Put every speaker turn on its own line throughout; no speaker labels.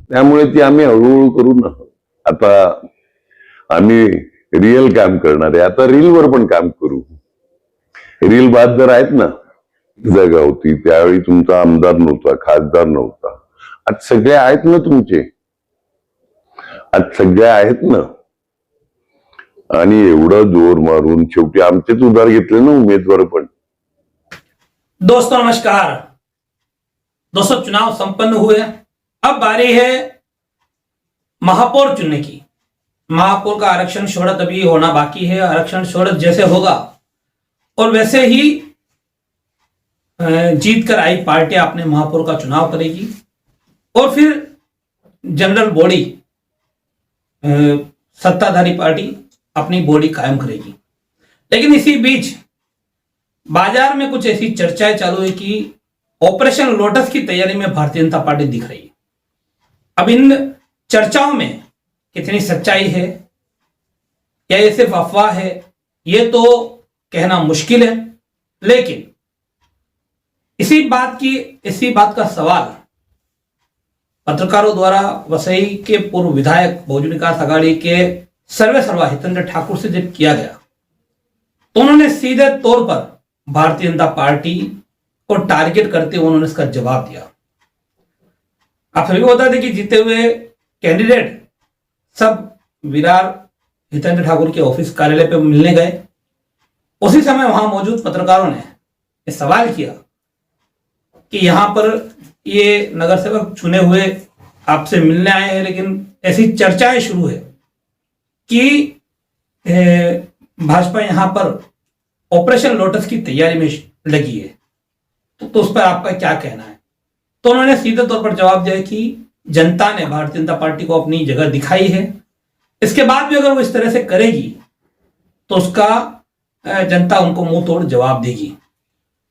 त्यामुळे ती आम्ही हळूहळू करू ना. आता आम्ही रिअल काम करणार आहे, आता रीलवर पण काम करू. रील बहादर आहेत ना, जागा होती त्यावेळी तुमचा आमदार नव्हता, खासदार नव्हता. आज सगळे आहेत ना तुमचे, आज सगळे आहेत ना. आणि एवढं जोर मारून शेवटी आमचेच उधार घेतले ना उमेदवार पण.
दोस्तों नमस्कार। दोस्तों चुनाव संपन्न हुए, अब बारी है महापौर चुनने की। महापौर का आरक्षण शोहरत अभी होना बाकी है। आरक्षण शोहरत जैसे होगा और वैसे ही जीत कर आई पार्टी अपने महापौर का चुनाव करेगी और फिर जनरल बॉडी सत्ताधारी पार्टी अपनी बॉडी कायम करेगी। लेकिन इसी बीच बाजार में कुछ ऐसी चर्चाएं चालू है कि ऑपरेशन लोटस की तैयारी में भारतीय जनता पार्टी दिख रही है। अब इन चर्चाओं में कितनी सच्चाई है या ये सिर्फ अफवाह है, ये तो कहना मुश्किल है। लेकिन इसी बात का सवाल पत्रकारों द्वारा वसई के पूर्व विधायक बहुजन विकास आघाड़ी के सर्वेसर्वा हितेंद्र ठाकुर से जब किया गया तो उन्होंने सीधे तौर पर भारतीय जनता पार्टी को टारगेट करते हुए उन्होंने इसका जवाब दिया। आप सभी को बता दें कि जीते हुए कैंडिडेट सब विरार हितेंद्र ठाकुर के ऑफिस कार्यालय पर मिलने गए। उसी समय वहां मौजूद पत्रकारों ने यह सवाल किया कि यहां पर ये नगर सेवक चुने हुए आपसे मिलने आए हैं, लेकिन ऐसी चर्चाएं शुरू है कि भाजपा यहां पर ऑपरेशन लोटस की तैयारी में लगी है, तो उस पर आपका क्या कहना है। तो उन्होंने सीधे तौर पर जवाब दिया कि जनता ने भारतीय जनता पार्टी को अपनी जगह दिखाई है, इसके बाद भी अगर वो इस तरह से करेगी तो उसका जनता उनको मुंह तोड़ जवाब देगी।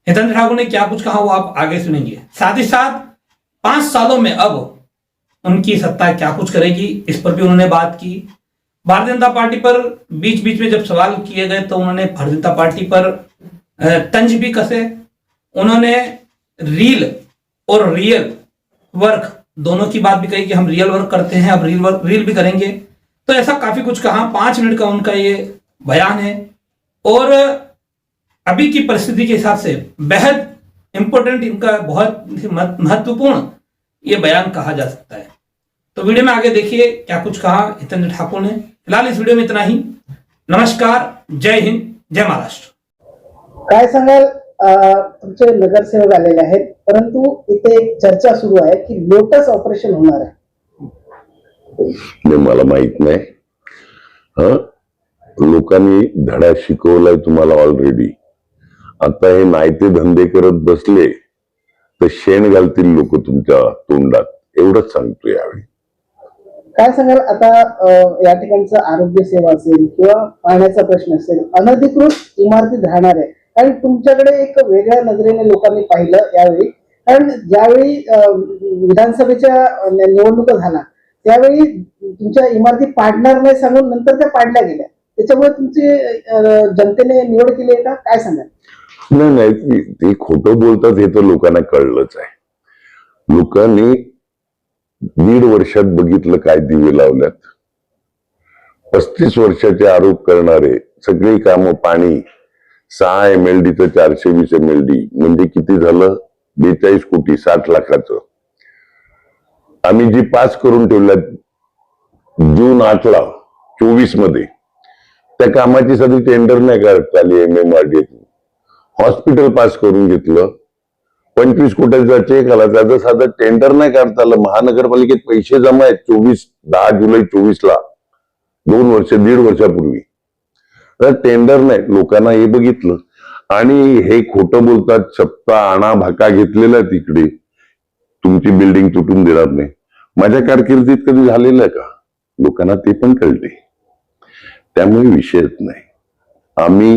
हितेंद्र ठाकुर ने क्या कुछ कहा वो आप आगे सुनेंगे। साथ ही साथ 5 सालों में अब उनकी सत्ता क्या कुछ करेगी इस पर भी उन्होंने बात की। भारतीय जनता पार्टी पर बीच बीच में जब सवाल किए गए तो उन्होंने भारतीय जनता पार्टी पर तंज भी कसे। उन्होंने रील और रियल वर्क दोनों की बात भी कही कि हम रियल वर्क करते हैं, अब रील भी करेंगे। तो ऐसा काफी कुछ कहा। 5 मिनट का उनका ये बयान है और अभी की परिस्थिति के हिसाब से बेहद इंपॉर्टेंट, इनका बहुत महत्वपूर्ण ये बयान कहा जा सकता है। तो वीडियो में आगे देखिए क्या कुछ कहा हितेंद्र ठाकुर ने। फिलहाल इस वीडियो में इतना ही। नमस्कार, जय हिंद, जय महाराष्ट्र।
काय सांगाल, तुमचे नगरसेवक आलेले आहेत, परंतु इथे एक चर्चा सुरू आहे की लोटस ऑपरेशन होणार आहे।
मला माहित नाही। लोकांनी धडा शिकवलाय तुम्हाला ऑलरेडी। आता हे नायते धंदे करत बसले तर शेण घालतील लोक तुमच्या तोंडात, एवढंच सांगतो यावेळी।
काय सांगाल आता, या ठिकाणचं आरोग्य सेवा असेल किंवा पाण्याचा प्रश्न असेल, अनधिकृत इमारतीत राहणार आहे, कारण तुमच्याकडे एक वेगळ्या नजरेने लोकांनी पाहिलं यावेळी। कारण ज्यावेळी विधानसभेच्या निवडणुका झाला त्यावेळी तुमच्या इमारती पाडणार नाही सांगून नंतर त्या पाडल्या गेल्या, त्याच्यामुळे तुमची जनतेने निवड केली आहे का, काय सांगाल?
नाही, ते खोटं बोलतात हे तर लोकांना कळलंच आहे। लोकांनी 1.5 वर्षात बघितलं काय दिवे लावल्यात। 35 वर्षाचे आरोप करणारे सगळी कामं, पाणी 6 MLD तर 420 MLD म्हणजे किती झालं, 42 कोटी 60 लाखाचं। आम्ही जी पास करून ठेवल्यात जून 8ला 24 मध्ये, त्या कामाची साधी टेंडर नाही काढता आली। MMRDA हॉस्पिटल पास करून घेतलं, 25 कोटीचा चेक आला, त्याचं साधं टेंडर नाही काढता आलं। महानगरपालिकेत पैसे जमा आहेत 10 जुलै 24ला, 2 वर्ष 1.5 वर्षापूर्वी। टेंडर नाही, लोकांना हे बघितलं आणि हे खोटं बोलतात। सप्ता आणा भाका घेतलेला तिकडे, तुमची बिल्डिंग तुटून देणार नाही। माझ्या कारकिर्दीत कधी झालेलं आहे का? लोकांना ते पण कळते, त्यामुळे विषयच नाही। आम्ही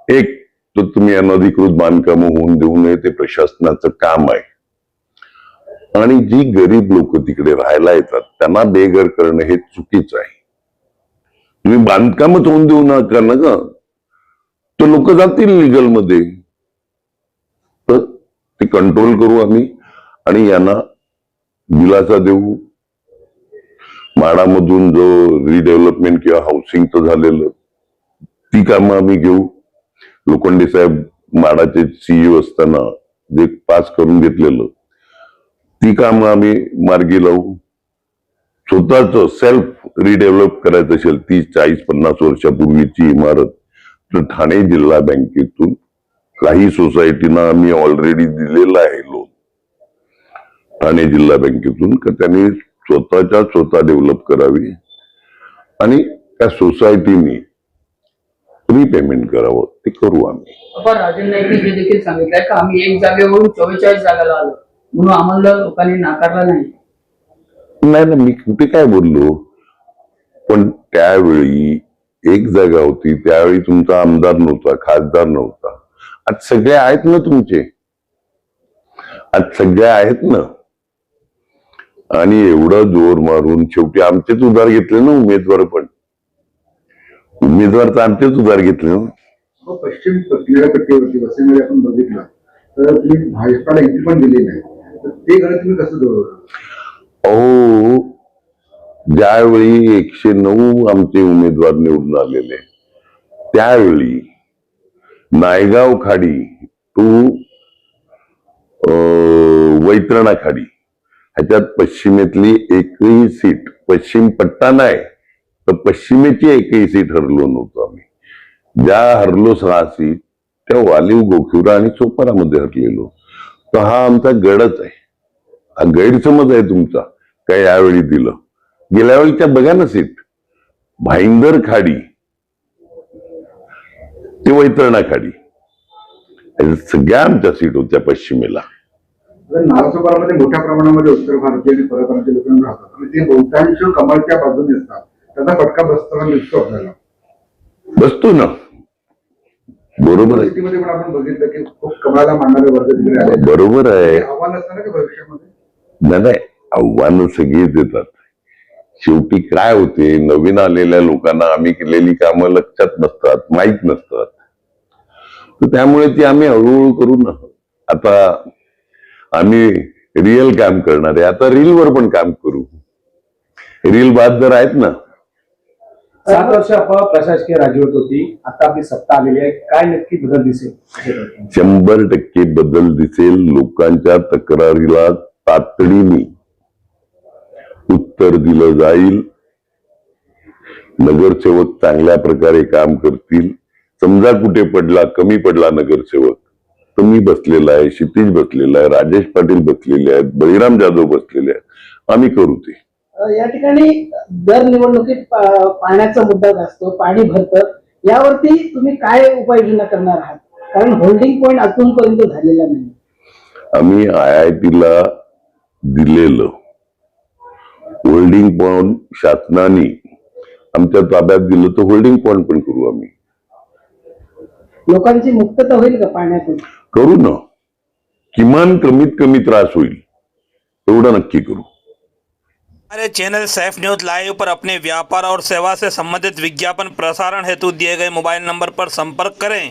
एक तर तुम्ही अनधिकृत बांधकाम होऊन देऊ नये, ते प्रशासनाचं काम आहे। आणि जी गरीब लोक तिकडे राहायला येतात त्यांना बेघर करणं हे चुकीचं आहे। तुम्ही बांधकामच होऊन देऊ नका ना का, तर लोक जातील लिगल मध्ये, तर ते कंट्रोल करू आम्ही आणि यांना दिलासा देऊ। माडामधून जो रिडेव्हलपमेंट किंवा हाऊसिंगचं झालेलं ती कामं आम्ही घेऊ. लोखंडे साहेब माडाचे सीईओ असताना जे पास करून घेतलेलं ती कामं आम्ही मार्गी लावू. स्वतःच सेल्फ रिडेव्हलप करायचं असेल 30-40-50 वर्षापूर्वीची इमारत तर ठाणे जिल्हा बँकेतून काही सोसायटीना आम्ही ऑलरेडी दिलेलं आहे लोन ठाणे जिल्हा बँकेतून का त्यांनी स्वतः डेव्हलप करावी आणि त्या सोसायटीने रिपेमेंट करावं ते करू आम्ही.
आपण राजन नाईकने हे देखील सांगितलंय का आम्ही एक जागेवरून 44 जागाला आलो म्हणून आम्हाला लोकांनी नाकारला नाही.
नाही ना, मी कुठे काय बोललो, पण त्यावेळी एक जागा होती, त्यावेळी तुमचा आमदार नव्हता, खासदार नव्हता. आज सगळे आहेत ना तुमचे, आज सगळे आहेत ना. आणि एवढं जोर मारून शेवटी आमचेच उधार घेतले ना उमेदवार तर आमचेच उधार घेतले ना.
पश्चिम किनारपट्टीवरती वसईमध्ये आपण बघितलं तर तुम्ही भाजपाला एंट्री पण दिली नाही, तर ते गणित तुम्ही कसं जोडवलं?
अहो, ज्यावेळी 109 आमचे उमेदवार निवडून आलेले त्यावेळी नायगाव खाडी टू वैतरणा खाडी ह्याच्यात पश्चिमेतली एकही सीट, पश्चिम पट्टा नाही तर पश्चिमेची एकही सीट हरलो नव्हतो आम्ही. ज्या हरलो 6 सीट त्या वालीव, गोखिवरा आणि चोपारामध्ये हरलेलो. तर हा आमचा गडच आहे. हा गैरसमज आहे तुमचा काय यावेळी दिलं. गेल्या वेळीच्या बघा ना सीट, भाईंदर खाडी ते वैतरणा खाडी सगळ्या आमच्या सीट होत्या पश्चिमेला.
नालासोपारामध्ये मोठ्या प्रमाणामध्ये उत्तर भारतीय आणि परप्रांतीय लोक राहतात आणि ते बहुतांश कमळच्या बाजूने असतात. त्याचा फटका बसताना दिसतो आपल्याला.
बसतो ना, बरोबर आहे.
सिटीमध्ये पण आपण बघितलं की खूप कमळाला मानणारे वर्ग तिकडे आले.
बरोबर आहे.
आव्हान असणार का भविष्यामध्ये?
नाही, आव्हानं सगळीच येतात. शेवटी काय होते, नवीन आलेल्या लोकांना आम्ही केलेली कामं लक्षात नसतात, माहीत नसतात. तर त्यामुळे ती आम्ही हळूहळू करू ना. आता आम्ही रिअल काम करणार आहे, आता रीलवर पण काम करू. रील बहादर आहेत ना.
7 वर्ष प्रशासकीय राजवट होती, आता आपली सत्ता आलेली आहे, काय नक्की बदल दिसेल?
100% बदल दिसेल. लोकांच्या तक्रारीला तातडीने उत्तर दिलं जाईल. नगरसेवक चांगल्या प्रकारे काम करतील. समजा कुठे कमी पडला नगरसेवक, तर मी बसलेला आहे, क्षितिज बसलेला आहे, राजेश पाटील बसलेले आहेत, बळीराम जाधव बसलेले आहेत, आम्ही करू ते.
या ठिकाणी दर निवडणुकीत पाण्याचा मुद्दा असतो, पाणी भरतं, यावरती तुम्ही काय उपाययोजना करणार आहात? कारण होल्डिंग पॉईंट अजूनपर्यंत झालेला नाही.
आम्ही IIT-ला दिलेलं होल्डिंग पॉइंट शासनाने आमच्या ताब्यात दिलं तर होल्डिंग पॉइंट पण करू आम्ही.
लोकांची मुक्तता होईल का पाण्यातून?
करू ना. किमान कमीत कमी त्रास होईल एवढं नक्की करू.
हमारे चैनल सैफ न्यूज लाइव पर अपने व्यापार और सेवा से संबंधित विज्ञापन प्रसारण हेतु दिए गए मोबाइल नंबर पर संपर्क करें